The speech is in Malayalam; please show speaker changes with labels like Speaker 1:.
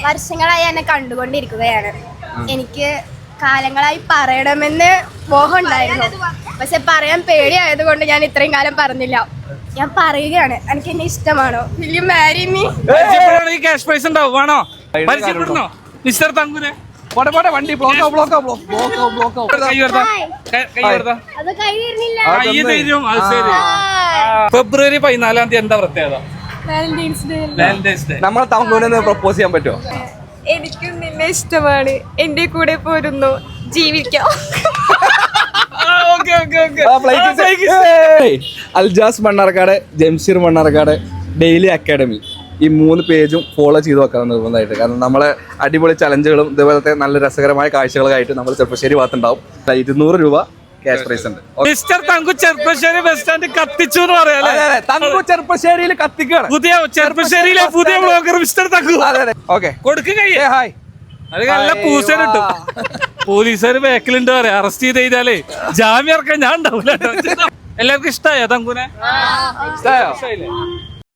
Speaker 1: വർഷങ്ങളായി എന്നെ കണ്ടുകൊണ്ടിരിക്കുകയാണ്. എനിക്ക് കാലങ്ങളായി പറയണമെന്ന് മോഹം ഉണ്ടായിരുന്നു. പക്ഷെ പറയാൻ പേടിയായത് കൊണ്ട് ഞാൻ ഇത്രയും കാലം പറഞ്ഞില്ല. ഞാൻ പറയുകയാണ്, എനിക്ക് എന്നെ ഇഷ്ടമാണോ? Will you marry me?
Speaker 2: Cash prize ഉണ്ടാവും. വേണോ? പരിചയപ്പെടണോ മിസ്റ്റർ തങ്കുനെ?
Speaker 3: വണ്ടി ബ്ലോക്ക്
Speaker 2: ഫെബ്രുവരി 14 എന്താ പ്രത്യേകത? Valentine's day.
Speaker 3: നമ്മളെ തങ്കുനെ പ്രപ്പോസ് ചെയ്യാൻ പറ്റുമോ?
Speaker 1: എനിക്കും നിന്നെ ഇഷ്ടമാണ്, എന്റെ കൂടെ പോരുന്നു, ജീവിക്കാം.
Speaker 3: അൽജാസ് മണ്ണാർക്കാട്, ജംഷീർ മണ്ണാർക്കാട്, ഡെയിലി അക്കാഡമി, ഈ 3 പേജും ഫോളോ ചെയ്ത് വെക്കണം നിർബന്ധമായിട്ട്. കാരണം നമ്മളെ അടിപൊളി ചലഞ്ചുകളും ഇതുപോലത്തെ നല്ല രസകരമായ കാഴ്ചകളായിട്ട് നമ്മൾ ചെറുപ്പശ്ശേരി ഭാഗത്തുണ്ടാവും. 200 രൂപ ക്യാഷ് പ്രൈസ് ഉണ്ട്.
Speaker 2: Mister Thanku Cheruppasseri bus stand കത്തിച്ചു എന്ന് പറയാം.
Speaker 3: തങ്കു ചെറുപ്പശ്ശേരിയിൽ കത്തിക്കാണ്.
Speaker 2: പുതിയ ചെറുപ്പശ്ശേരിയിലെ പുതിയ ബ്ലോഗർ മിസ്റ്റർ തങ്കു.
Speaker 3: ഓക്കെ,
Speaker 2: കൊടുക്കുക.
Speaker 3: ഹായ്.
Speaker 2: അത് നല്ല പൂസ കിട്ടും. പോലീസുകാർ ബാക്കിലുണ്ട് പറയാം. അറസ്റ്റ് ചെയ്ത് കഴിഞ്ഞാലേ ജാമ്യം ഇറക്കാൻ ഞാൻ ഉണ്ടാവില്ല. എല്ലാവർക്കും ഇഷ്ടമായോ തങ്കുനെ?
Speaker 3: ഇഷ്ടമായോ?